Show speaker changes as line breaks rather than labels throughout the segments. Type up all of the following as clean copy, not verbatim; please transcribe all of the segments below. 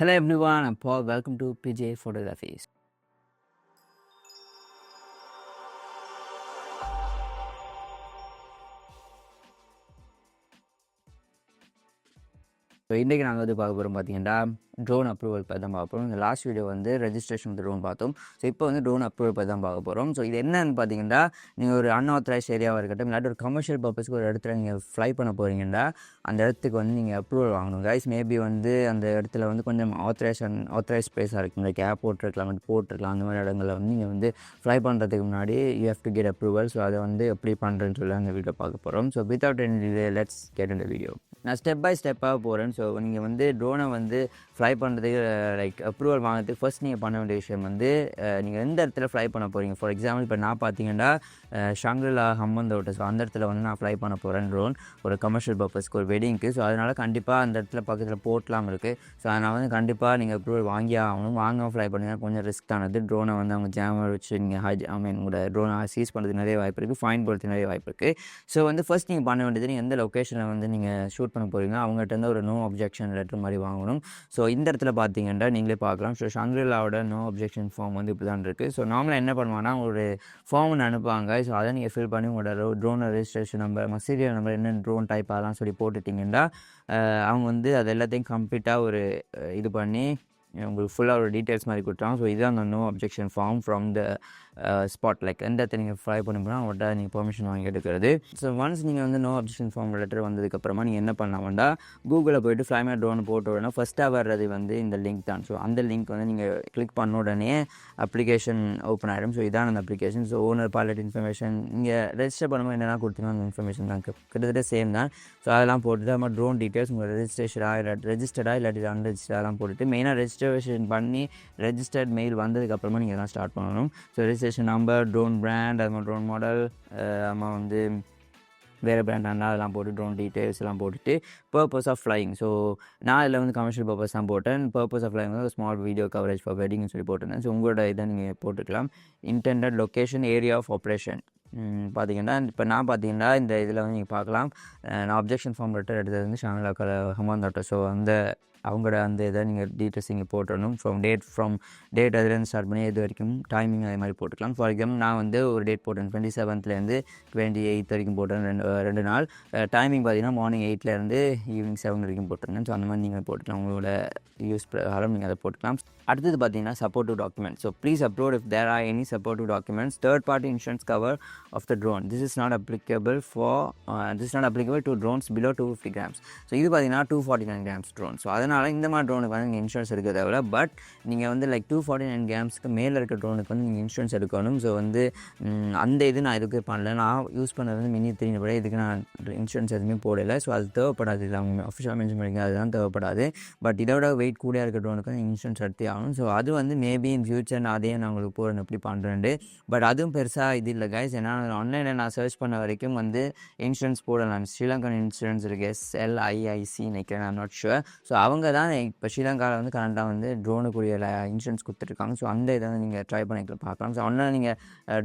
Hello everyone, I'm Paul. Welcome to PJ Photographies. So இன்றைக்கி நாங்கள் வந்து பார்க்க போகிறோம் பார்த்தீங்கன்னா ட்ரோன் அப்ரூவல் பற்றி தான் பார்க்க போகிறோம். இந்த லாஸ்ட் வீடியோ வந்து ரெஜிஸ்ட்ரேஷன் வந்து ட்ரோன் பார்த்தோம். ஸோ இப்போ வந்து ட்ரோன் அப்ரூவல் பற்றி தான் பார்க்க போகிறோம். ஸோ இது என்னன்னு பார்த்தீங்கன்னா, நீங்கள் ஒரு அன்ஆத்தரைஸ்ட் ஏரியாவாக இருக்கட்டும், இல்லாட்டி ஒரு கமர்ஷியல் பர்பஸ்க்கு ஒரு இடத்துல நீங்கள் ஃப்ளை பண்ண போகிறீங்கன்னா அந்த இடத்துக்கு வந்து நீங்கள் அப்ரூவல் வாங்கணும் கைஸ். மேபி வந்து அந்த இடத்துல வந்து கொஞ்சம் ஆத்தரைஸ் ஸ்பேஸாக இருக்கும், இந்த கேப் போட்டிருக்கலாம், அந்த மாதிரி இடங்களில் வந்து நீங்கள் வந்து ஃப்ளை பண்ணுறதுக்கு முன்னாடி you have to get approval. So அதை வந்து எப்படி பண்ணுறேன்னு சொல்லி அந்த வீடியோ பார்க்க போகிறோம். So without any delay let's get in the video. நான் ஸ்டெப் பை ஸ்டெப்பாக போகிறேன். ஸோ நீங்கள் வந்து ட்ரோனை வந்து ஃப்ளை பண்ணுறதுக்கு லைக் அப்ரூவல் வாங்குறதுக்கு ஃபர்ஸ்ட் நீங்கள் பண்ண வேண்டிய விஷயம் வந்து நீங்கள் எந்த இடத்துல ஃப்ளை பண்ண போகிறீங்க. ஃபார் எக்ஸாம்பிள் இப்போ நான் பார்த்தீங்கன்னா ஷாங்க்ரிலா ஹம்மந்தோட்டை, ஸோ அந்த இடத்துல வந்து நான் ஃப்ளை பண்ண போகிறேன் ட்ரோன் ஒரு கமர்ஷியல் பர்பஸ்க்கு ஒரு வெட்டிங்க்கு. ஸோ அதனால் கண்டிப்பாக அந்த இடத்துல பக்கத்தில் போர்ட்லாம் இருக்குது. ஸோ அதனால் வந்து கண்டிப்பாக நீங்கள் அப்ரூவல் வாங்கி ஆகணும். வாங்காமல் ஃப்ளை பண்ணிங்கன்னா கொஞ்சம் ரிஸ்க் ஆனது. ட்ரோனை வந்து அவங்க ஜாமர் வச்சு நீங்கள் உங்களோட ட்ரோனை சீஸ் பண்ணுறதுக்கு நிறைய வாய்ப்பு இருக்குது, ஃபைன் போடுறதுக்கு நிறைய வாய்ப்பு இருக்குது. ஸோ வந்து ஃபர்ஸ்ட் நீங்கள் பண்ண வேண்டியது, நீங்கள் எந்த லொக்கேஷனில் வந்து நீங்கள் ஷூட் பண்ண போகிறீங்க அவங்ககிட்ட இருந்து ஒரு நோ அப்ஜெக்ஷன் லெட்டர் மாதிரி வாங்கணும். ஸோ இந்த இடத்துல பார்த்தீங்கன்னா நீங்களே பார்க்கலாம். ஸோ ஷாங்க்ரிலாவோட நோ அப்ஜெக்ஷன் ஃபார்ம் வந்து இப்படி தான் இருக்குது. ஸோ நார்மலாக என்ன பண்ணுவாங்கன்னா ஒரு ஃபார்ம் ஒன்று அனுப்புவாங்க. ஸோ அதை நீங்கள் ஃபில் பண்ணி உங்களோட ட்ரோனை ரெஜிஸ்ட்ரேஷன் நம்பர், சீரியல் நம்பர், என்ன ட்ரோன் டைப் அதெல்லாம் சொல்லி போட்டுட்டிங்கன்னா அவங்க வந்து அது எல்லாத்தையும் கம்ப்ளீட்டாக ஒரு இது பண்ணி உங்களுக்கு ஃபுல்லாக ஒரு டீட்டெயில்ஸ் மாதிரி கொடுத்தாங்க. ஸோ இதுதான் அந்த no objection form from the spot. Like எந்த இடத்துல நீங்கள் ஃப்ளை பண்ண போனால் அவங்கள்ட்ட நீங்கள் பெர்மிஷன் வாங்கி எடுக்கிறது. ஸோ ஒன்ஸ் நீங்கள் வந்து நோ அப்ஜெக்ஷன் ஃபார்ம் லெட்டர் வந்ததுக்கப்புறமா நீங்கள் என்ன பண்ணலாம்டா, கூகுளில் போய்ட்டு ஃப்ளைமே ட்ரோன் போட்ட உடனே ஃபஸ்ட்டாக வர்றது வந்து இந்த லிங்க் தான். ஸோ அந்த லிங்க் வந்து நீங்கள் கிளிக் பண்ண உடனே அப்ளிகேஷன் ஓப்பன் ஆகிடும். ஸோ இதான் அந்த application. So owner pilot information நீங்கள் ரெஜிஸ்டர் பண்ணும்போது என்னென்னா கொடுத்தீங்கன்னா அந்த இன்ஃபர்மேஷன் தான் கிட்டத்தட்ட சேம் தான். ஸோ அதெல்லாம் போட்டுட்டு நம்ம ட்ரோன் டீட்டெயில்ஸ் உங்கள் ரெஜிஸ்டர்டாக இல்லாட்டி அன்ரெஜிஸ்டர்லாம் போட்டுட்டு மெயினாக ரெஜிஸ்ட்ரேஷன் பண்ணி ரெஜிஸ்டர்ட் மெயில் வந்ததுக்கப்புறமா நீங்கள் தான் ஸ்டார்ட் பண்ணணும். So registration number, drone brand, அது மாதிரி ட்ரோன் மாடல், நம்ம வந்து வேறு பிராண்ட் ஆனால் அதெல்லாம் போட்டு ட்ரோன் டீட்டெயில்ஸ் எல்லாம் போட்டுட்டு பர்பஸ் ஆஃப் ஃப்ளைங். ஸோ நான் இதில் வந்து கமர்ஷியல் பர்பஸ் தான் போட்டேன். பர்பஸ் ஆஃப் ஃப்ளைங் வந்து ஸ்மால் வீடியோ கவரேஜ் ஃபார் வெட்டிங்னு சொல்லி போட்டிருந்தேன். ஸோ உங்களோட இதை நீங்கள் போட்டுக்கலாம். Intended location, area of operation பார்த்தீங்கன்னா இப்போ நான் பார்த்தீங்கன்னா இந்த இதில் வந்து நீங்கள் பார்க்கலாம். நான் அப்ஜெக்ஷன் ஃபார்ம் லெட்டர் எடுத்தது வந்து ஷாங்க்ரிலா ஹம்மந்தோட்டை. ஸோ அந்த அவங்களோட அந்த இதை நீங்கள் டீட்டெயில்ஸ் நீங்கள் போட்டுடணும். ஃப்ரம் டேட் அதுலேருந்து ஸ்டார்ட் பண்ணி இது வரைக்கும் டைமிங் அதே மாதிரி போட்டுக்கலாம். ஃபார் எக்ஸாம்பிள் நான் வந்து ஒரு டேட் போட்டேன் 27th 28 வரைக்கும் போட்டேன். ரெண்டு நாள். டைமிங் பார்த்தீங்கன்னா மார்னிங் 8 ஈவினிங் 7 வரைக்கும் போட்டிருந்தேன். ஸோ அந்த மாதிரி நீங்கள் போட்டுக்கலாம். உங்களோட யூஸ் பிரகாரம் நீங்கள் அதை போட்டுக்கலாம். அடுத்தது பார்த்தீங்கன்னா supportive documents. So please upload if there are any supportive documents. Third party insurance cover of the drone. This is not applicable to drones below 250 grams. So இது பார்த்தீங்கன்னா 249 grams ட்ரோன். ஸோ அதனால் இந்த மாதிரி ட்ரோனுக்கு வந்து நீங்கள் இன்சூரன்ஸ் எடுக்க தேவை. But நீங்கள் வந்து லைக் 249 கிராம்ஸ்க்கு மேலே இருக்க ட்ரோனுக்கு வந்து நீங்கள் இன்சூரன்ஸ் எடுக்கணும். ஸோ வந்து அந்த இது நான் எதுக்கு பண்ணல. நான் யூஸ் பண்ணது வந்து மினி 3 படி இதுக்கு நான் இன்சூரன்ஸ் எதுவுமே போடலை. ஸோ அது தேவைப்படாது. இல்லை அவங்க அஃபிஷியலாக மென்ஷன் பண்ணிங்க அதுதான் தேவைப்படாது. பட் இதோட வெயிட் கூட இருக்க ட்ரோனுக்கு வந்து இன்சூரன்ஸ் எடுத்தே ஆகணும். ஸோ அது வந்து மேபி இன் ஃபியூச்சர் நான் அதையே நான் உங்களுக்கு போகிறேன் எப்படி பண்ணுறேன்ட்டு. பட் அதுவும் பெருசாக இது இல்லை கைஸ். ஏன்னா ஆன்லைனில் நான் சர்ச் பண்ண வரைக்கும் வந்து இன்சூரன்ஸ் போடலாம். ஸ்ரீலங்கன் இன்சூரன்ஸ் இருக்குது, SLIIC நினைக்கிறேன், ஐம் நாட் ஷுர். ஸோ அவங்க தான் இப்போ ஸ்ரீலங்காவில் வந்து கரண்டாக வந்து ட்ரோனுக்குரிய இன்சூரன்ஸ் கொடுத்துட்ருக்காங்க. ஸோ அந்த இதை வந்து நீங்கள் ட்ரை பண்ணி பார்க்கலாம். ஸோ ஆன்லைன் நீங்கள்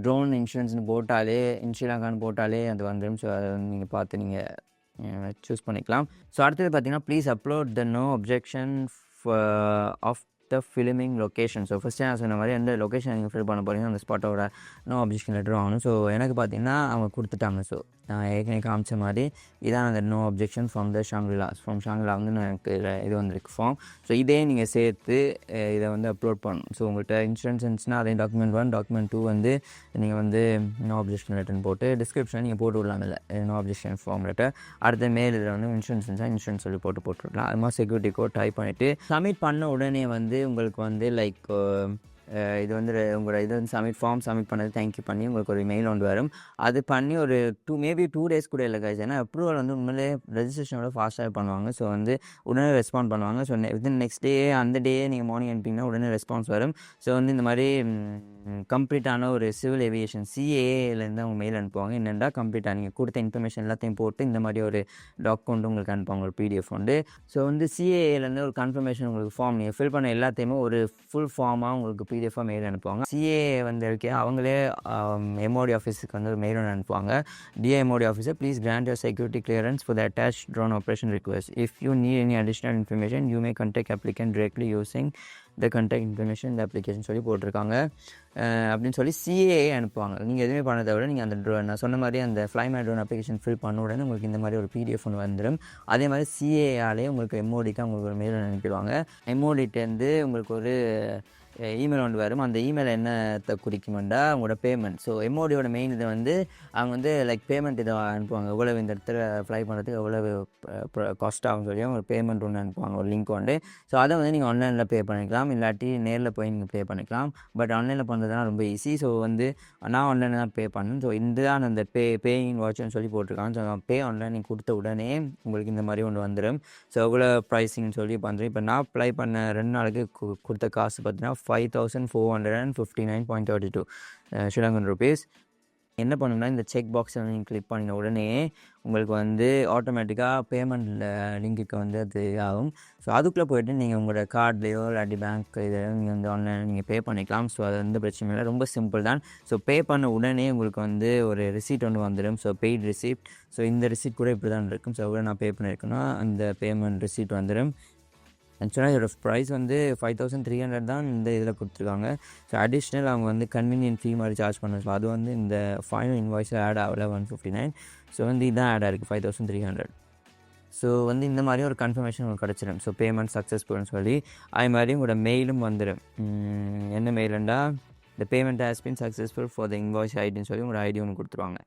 ட்ரோன் இன்சூரன்ஸ்னு போட்டாலே ஸ்ரீலங்கான்னு போட்டாலே அது வந்துடும். ஸோ அதை வந்து நீங்கள் பார்த்து நீங்கள் சூஸ் பண்ணிக்கலாம். ஸோ அடுத்தது பார்த்தீங்கன்னா please upload the no objection of the filming location. So first நான் சொன்ன மாதிரி எந்த லொக்கேஷன் நீங்கள் ஃபில் பண்ண போகிறீங்க அந்த ஸ்பாட்டோட நோ அப்ஜெக்ஷன் லெட்டர் வாங்கணும். ஸோ எனக்கு பார்த்தீங்கன்னா அவங்க கொடுத்துட்டாங்க. ஸோ நான் ஏற்கனவே காமிச்ச மாதிரி இதான் அந்த நோ அப்ஜெக்ஷன் ஃப்ரம் ஷாங்க்ரிலா வந்து எனக்கு இது வந்துருக்கு ஃபார்ம். ஸோ இதே நீங்கள் சேர்த்து இதை வந்து அப்லோட் பண்ணணும். ஸோ உங்கள்கிட்ட இன்சூரன்ஸ் இருந்துச்சுன்னா அதே டாக்குமெண்ட் 1, டாக்குமெண்ட் 2 வந்து நீங்கள் வந்து நோ அப்ஜெக்ஷன் லெட்டர்னு போட்டு டிஸ்கிரிப்ஷனில் நீங்கள் போட்டு விடலாம். இல்லை நோ அப்ஜெக்ஷன் ஃபார்ம் லெட்டர். அடுத்த மேல் இதில் வந்து இன்சூரன்ஸ் இருந்துச்சா இன்சூரன்ஸ் சொல்லி போட்டுவிடலாம். அது மாதிரி செக்யூரிட்டி கோட் டைப் பண்ணிவிட்டு சப்மிட் பண்ண உடனே வந்து உங்களுக்கு வந்து லைக் இது வந்து உங்களோட இது வந்து சப்மிட் பண்ணது தேங்க்யூ பண்ணி உங்களுக்கு ஒரு மெயில் ஒன்று வரும். அது பண்ணி ஒரு மேபி 2 days கூட இல்லை கைஸ். ஏன்னா அப்ரூவல் வந்து உண்மையிலே ரெஜிஸ்ட்ரேஷனோட ஃபாஸ்ட்டாக பண்ணுவாங்க. ஸோ வந்து உடனே ரெஸ்பாண்ட் பண்ணுவாங்க. ஸோ வித்தின் நெக்ஸ்ட் டே அந்த டே நீங்கள் மார்னிங் அனுப்பிங்கன்னா உடனே ரெஸ்பான்ஸ் வரும். ஸோ வந்து இந்த மாதிரி கம்ப்ளீட்டான ஒரு சிவில் ஏவியேஷன் CAAலேருந்து அவங்க மெயில் அனுப்புவாங்க. என்னென்னா கம்ப்ளீட்டாக நீங்கள் கொடுத்த இன்ஃபர்மேஷன் எல்லாத்தையும் போட்டு இந்த மாதிரி ஒரு டாக்குமெண்ட் உங்களுக்கு அனுப்புவாங்க, ஒரு PDF உண்டு. ஸோ வந்து CAAலேருந்து ஒரு கன்ஃபர்மேஷன் உங்களுக்கு ஃபார்ம் நீங்கள் ஃபில் பண்ண எல்லாத்தையுமே ஒரு ஃபுல் ஃபார்மாக உங்களுக்கு பிடிஎஃபாக மெயில் அனுப்புவாங்க. சிஏ வந்து இருக்கே அவங்களே எம்ஓடி ஆஃபீஸுக்கு வந்து ஒரு மெயில் ஒன்று அனுப்புவாங்க. Dear MOD officer, please grant your security clearance for the attach drone operation request. If you need any additional information you may contact applicant directly using the contact information இந்த application சொல்லி போட்டிருக்காங்க. அப்படின்னு சொல்லி CA அனுப்புவாங்க. நீங்கள் எதுவுமே பண்ணதை விட நீங்கள் அந்த நான் சொன்ன மாதிரி அந்த fly my drone application fill பண்ண உடனே உங்களுக்கு இந்த மாதிரி ஒரு பிடிஎஃப் ஒன்று வந்துடும். அதே மாதிரி சிஏஆலே உங்களுக்கு எம்ஓடிக்கு உங்களுக்கு ஒரு மெயில் அனுப்பிடுவாங்க. எம்ஓடிட்டேருந்து உங்களுக்கு ஒரு இமெயில் ஒன்று வரும். அந்த இமெயில் என்னத்தை குறிக்குமெண்டா உங்களோட பேமெண்ட். ஸோ எம்ஓடியோட மெயின் இதை வந்து அவங்க வந்து லைக் பேமெண்ட் இதை அனுப்புவாங்க. எவ்வளவு இந்த இடத்துல ஃப்ளை பண்ணுறதுக்கு எவ்வளவு காஸ்ட் ஆகும் சொல்லி ஒரு பேமெண்ட் ஒன்று அனுப்புவாங்க, ஒரு லிங்க் ஒன்று. ஸோ அதை வந்து நீங்கள் ஆன்லைனில் பே பண்ணிக்கலாம், இல்லாட்டி நேரில் போய் நீங்கள் பே பண்ணிக்கலாம். பட் ஆன்லைனில் பண்ணுறதுலாம் ரொம்ப ஈஸி. ஸோ வந்து நான் ஆன்லைனில் தான் பே பண்ணேன். ஸோ இதுதான் அந்த பேயிங் வாட்ச்னு சொல்லி போட்டிருக்காங்க. ஸோ பே ஆன்லைன் நீங்கள் கொடுத்த உடனே உங்களுக்கு இந்த மாதிரி ஒன்று வந்துடும். ஸோ எவ்வளோ ப்ரைஸிங்னு சொல்லி பண்ணுறேன். இப்போ நான் அப்ளை பண்ண 2 நாளுக்கு கொடுத்த காசு பார்த்தீங்கன்னா 5459.32 ஸ்ரீலங்கன் ருபீஸ். என்ன பண்ணணும்னா இந்த செக் பாக்ஸை நீங்கள் கிளிக் பண்ணின உடனே உங்களுக்கு வந்து ஆட்டோமேட்டிக்காக பேமெண்ட் லிங்க்குக்கு வந்து அது ஆகும். ஸோ அதுக்குள்ளே போய்ட்டு நீங்கள் உங்களோட கார்ட்லேயோ இல்லாட்டி பேங்க் இதில் நீங்கள் வந்து ஆன்லைனில் நீங்கள் பே பண்ணிக்கலாம். ஸோ அது வந்து பிரச்சனை இல்லை, ரொம்ப சிம்பிள் தான். ஸோ பே பண்ண உடனே உங்களுக்கு வந்து ஒரு ரிசீட் ஒன்று வந்துடும். So paid receipt. ஸோ இந்த ரிசீட் கூட இப்படி தான் இருக்கும். ஸோ எவ்வளோ நான் பே பண்ணியிருக்கேன்னா அந்த பேமெண்ட் ரிசீட் வந்துடும். ஆக்சுவலாக இதோட ப்ரைஸ் வந்து 5300 தான் இந்த இதில் கொடுத்துருக்காங்க. ஸோ அடிஷ்னல் அவங்க வந்து கன்வீனியன்ட் ஃபீ மாதிரி சார்ஜ் பண்ணுவோம். ஸோ அது வந்து இந்த ஃபைனல் இன்வாய்ஸில் ஆட் ஆகல 159. ஸோ வந்து இதுதான் ஆட் ஆகிருக்கு 5300. ஸோ வந்து இந்த மாதிரி ஒரு கன்ஃபர்மேஷன் உங்களுக்கு கிடச்சிடும். ஸோ பேமெண்ட் சக்ஸஸ்ஃபுல்னு சொல்லி அது மாதிரி உங்களோட மெயிலும் வந்துடும். என்ன மெயிலுண்டா இந்த payment has been successful for the invoice ஐடின்னு சொல்லி உங்களோட ஐடி ஒன்று கொடுத்துருவாங்க.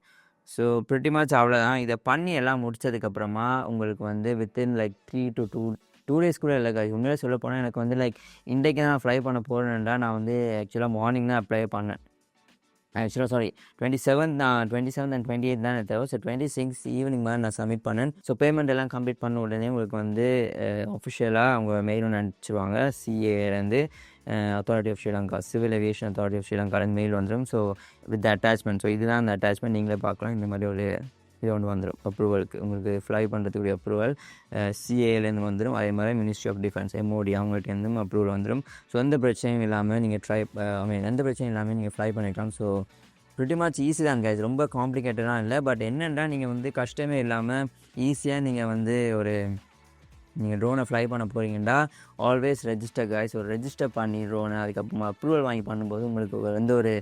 ஸோ ப்ரிட்டி மச் அவ்வளோதான். இதை பண்ணி எல்லாம் முடிச்சதுக்கப்புறமா உங்களுக்கு வந்து வித்தின் லைக் 3 to 2 days கூட இல்லை guys. உண்மையிலே சொல்ல போனால் எனக்கு வந்து லைக் இன்றைக்கு நான் ஃப்ளை பண்ண போகிறேன்டா நான் வந்து ஆக்சுவலாக மார்னிங் தான் அப்ளை பண்ணேன். ஆக்சுவலாக 27th and 28th தான் தேவை. ஸோ 26 ஈவினிங் மாதிரி நான் சப்மிட் பண்ணேன். ஸோ பேமெண்ட் எல்லாம் கம்ப்ளீட் பண்ண உடனே உங்களுக்கு வந்து அஃபிஷியலாக அவங்க மெயில் ஒன்று அனுப்பிச்சிருவாங்க. சிஏலேருந்து authority of Sri Lanka, civil aviation authority of ஸ்ரீலங்காலேருந்து மெயில் வந்துடும். So with attachment. ஸோ இதுதான் அந்த அட்டாச்மெண்ட், நீங்களே பார்க்கலாம். இந்த மாதிரி ஒரு இது ஒன்று வந்துடும் அப்ரூவலுக்கு, உங்களுக்கு ஃப்ளை பண்ணுறதுக்குரிய அப்ரூவல் சிஏலேருந்து வந்துடும். அதே மாதிரி மினிஸ்ட்ரி ஆஃப் டிஃபென்ஸ் எம்ஓடி அவங்கள்ட்டேருந்தும் அப்ரூவல் வந்துடும். ஸோ எந்த பிரச்சனையும் இல்லாமல் நீங்கள் எந்த பிரச்சனையும் இல்லாமல் நீங்கள் ஃப்ளை பண்ணிக்கலாம். ஸோ ப்ரிட்டி மச் ஈஸி தான் guys, ரொம்ப காம்ப்ளிகேட்டடாக இல்லை. பட் என்னென்னா நீங்கள் வந்து கஷ்டமே இல்லாமல் ஈஸியாக நீங்கள் வந்து நீங்கள் ட்ரோனை ஃப்ளை பண்ண போகிறீங்கன்னா ஆல்வேஸ் ரெஜிஸ்டர் guys. ஒரு ரெஜிஸ்டர் பண்ணி ட்ரோனை அதுக்கப்புறமா அப்ரூவல் வாங்கி பண்ணும்போது உங்களுக்கு எந்த ஒரு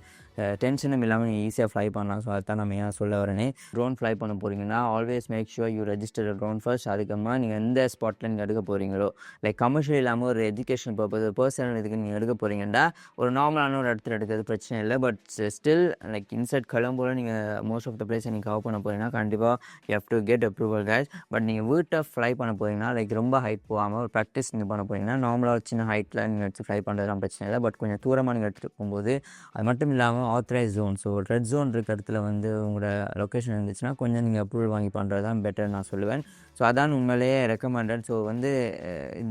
டென்ஷனும் இல்லாமல் நீங்கள் ஈஸியாக ஃப்ளை பண்ணலாம். ஸோ அதுதான் நம்ம ஏன் சொல்ல வரேனே. ட்ரோன் ஃப்ளை பண்ண போகிறீங்கன்னா always make sure you register drone first. அதுக்கப்புறமா நீங்கள் எந்த ஸ்பாட்டில் நீங்கள் எடுக்க போகிறீங்களோ லைக் கமர்ஷியல் இல்லாமல் ஒரு எஜுகேஷன் பர்பஸ் பர்சனல் இதுக்கு நீங்கள் எடுக்க போகிறீங்கன்னா ஒரு நார்மலான ஒரு இடத்துல எடுக்கிறது பிரச்சனை இல்லை. பட் ஸ்டில் லைக் இன்சைட் கிளம்போல நீங்கள் மோஸ்ட் ஆஃப் த பிளேஸை நீங்கள் கவர் பண்ண போகிறீங்கன்னா கண்டிப்பாக you have to get approval guys. But நீங்கள் வீட்டை ஃப்ளை பண்ண போகிறீங்கன்னா லைக் ரொம்ப ஹைட் போகாமல் ஒரு ப்ராக்டிஸ் நீங்கள் பண்ண போகிறீங்கன்னா நார்மலாக ஒரு சின்ன ஹைட்டில் நீங்கள் எடுத்து ஃப்ளை பண்ணுறதுலாம் பிரச்சனை இல்லை. பட் கொஞ்சம் தூரமாக நீங்கள் எடுத்துகிட்டு போகும்போது அது மட்டும் இல்லாமல் authorised zone, so red zone இருக்க இடத்துல வந்து உங்களோட லொக்கேஷன் இருந்துச்சுன்னா கொஞ்சம் நீங்கள் அப்ரூவல் வாங்கி பண்ணுறது தான் பெட்டர் நான் சொல்லுவேன். ஸோ அதான் உண்மையிலேயே ரெக்கமெண்டட். ஸோ வந்து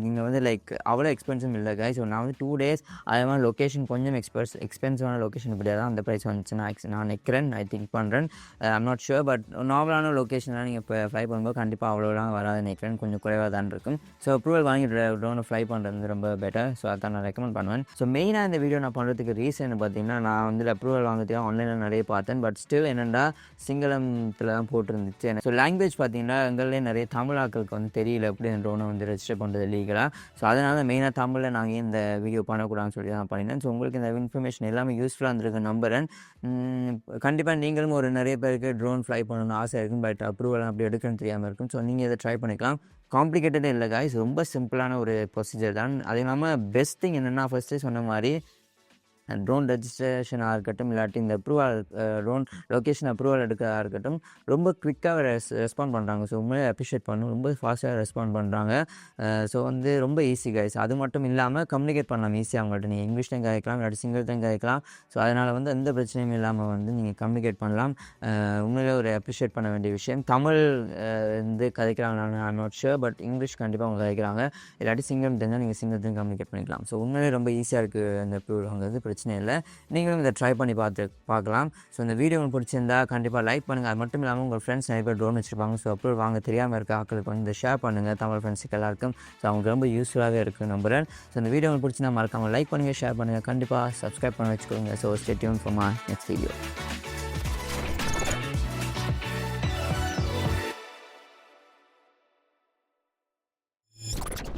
நீங்கள் வந்து லைக் அவ்வளோ எக்ஸ்பென்சிவ் இல்லை guys. ஸோ நான் வந்து 2 days அதே மாதிரி லொக்கேஷன் கொஞ்சம் எக்ஸ்பென்சிவான லொக்கேஷன் இப்படியா தான் அந்த ப்ரைஸ் வந்துச்சு நான் நிற்கிறேன், ஐ திங்க் பண்ணுறேன். I'm not sure. பட் நார்மலான லொக்கேஷன்லாம் நீங்கள் இப்போ ஃப்ளை பண்ணும்போது கண்டிப்பாக அவ்வளோலாம் வராது நினைக்கிறேன், கொஞ்சம் குறைவாக தான் இருக்கும். ஸோ அப்ரூவல் வாங்கி ட்ரோனை ஃப்ளை பண்ணுறது ரொம்ப பெட்டர். ஸோ அதான் நான் ரெக்கமெண்ட் பண்ணுவேன். ஸோ மெயினாக இந்த வீடியோ நான் பண்ணுறதுக்கு ரீசன் பார்த்தீங்கன்னா நான் வந்து அப்ரூவல் வாங்குறதுக்காக ஆன்லைனில் நிறைய பார்த்தேன். பட் ஸ்டில் என்னென்னா சிங்களத்தில் தான் போட்டிருந்துச்சு. ஸோ லாங்குவேஜ் பார்த்தீங்கன்னா எங்களே நிறைய தமிழ் ஆட்களுக்கு வந்து தெரியல எப்படி இந்த ட்ரோனை வந்து ரெஜிஸ்டர் பண்ணுறது லீகலாக. ஸோ அதனால் மெயினாக தமிழில் நாங்கள் இந்த வீடியோ பண்ணக்கூடாதுன்னு சொல்லி தான் பண்ணினேன். ஸோ உங்களுக்கு இந்த இன்ஃபர்மேஷன் எல்லாமே யூஸ்ஃபுல்லாக இருந்திருக்கு நம்புறேன். கண்டிப்பாக நீங்களும் ஒரு நிறைய பேருக்கு ட்ரோன் ஃப்ளை பண்ணணும்னு ஆசை இருக்கும். பட் அப்ரூவல் அப்படி எடுக்கணும்னு தெரியாமல் இருக்கும். ஸோ நீங்கள் இதை ட்ரை பண்ணிக்கலாம். காம்ப்ளிகேட்டடே இல்லை guys, ரொம்ப சிம்பிளான ஒரு ப்ரொசீஜர் தான். அது இல்லாமல் பெஸ்ட் திங் என்னென்னா ஃபஸ்ட்டே சொன்ன மாதிரி ட்ரோன் ரெஜிஸ்ட்ரேஷனாக இருக்கட்டும் இல்லாட்டி இந்த அப்ரூவல் ட்ரோன் லொக்கேஷன் அப்ரூவல் எடுக்கிறதா இருக்கட்டும் ரொம்ப குவிக்காக ரெஸ்பாண்ட் பண்ணுறாங்க. ஸோ உண்மையிலே அப்ரிஷியேட் பண்ணணும், ரொம்ப ஃபாஸ்ட்டாக ரெஸ்பாண்ட் பண்ணுறாங்க. ஸோ வந்து ரொம்ப ஈஸி guys. அது மட்டும் இல்லாமல் கம்யூனிகேட் பண்ணலாம் ஈஸியாக அவங்கள்ட்ட. நீங்கள் இங்கிலீஷ்லையும் கதைக்கலாம் இல்லாட்டி சிங்கிள்டையும் கதைக்கலாம். ஸோ அதனால் வந்து எந்த பிரச்சனையும் இல்லாமல் வந்து நீங்கள் கம்யூனிகேட் பண்ணலாம். உண்மையிலே ஒரு அப்ரிஷியேட் பண்ண வேண்டிய விஷயம். தமிழ் வந்து கதைக்கிறாங்க I'm not sure. But English கண்டிப்பாக அவங்க கதைக்கிறாங்க. இல்லாட்டி சிங்கிள் தெரிஞ்சால் நீங்கள் சிங்கிள்டையும் கம்யூனிகேட் பண்ணிக்கலாம். ஸோ உண்மையிலே ரொம்ப ஈஸியாக இருக்குது அந்த அப்ரூவல் வாங்குறது, பிரச்சனை பிரச்சனை இல்லை. நீங்களும் இதை ட்ரை பண்ணி பார்க்கலாம். ஸோ இந்த வீடியோ உங்களுக்கு பிடிச்சிருந்தா கண்டிப்பாக லைக் பண்ணுங்கள். அது மட்டும் இல்லாமல் உங்கள் ஃப்ரெண்ட்ஸ் நிறைய பேர் ட்ரோன் வச்சுருப்பாங்க. ஸோ அப்ரூவல் வாங்க தெரியாமல் இருக்க ஆட்களுக்கு வந்து இதை ஷேர் பண்ணுங்கள் தமிழ் ஃப்ரெண்ட்ஸுக்கு எல்லாருக்கும். ஸோ அவங்களுக்கு ரொம்ப யூஸ்ஃபுல்லாகவே இருக்குது நம்புகிறேன். ஸோ இந்த வீடியோ உங்களுக்கு பிடிச்சிருந்தா மறக்காமல் லைக் பண்ணுங்கள், ஷேர் பண்ணுங்கள், கண்டிப்பாக சப்ஸ்கிரைப் பண்ண வச்சுக்கோங்க. So stay tune for my next video.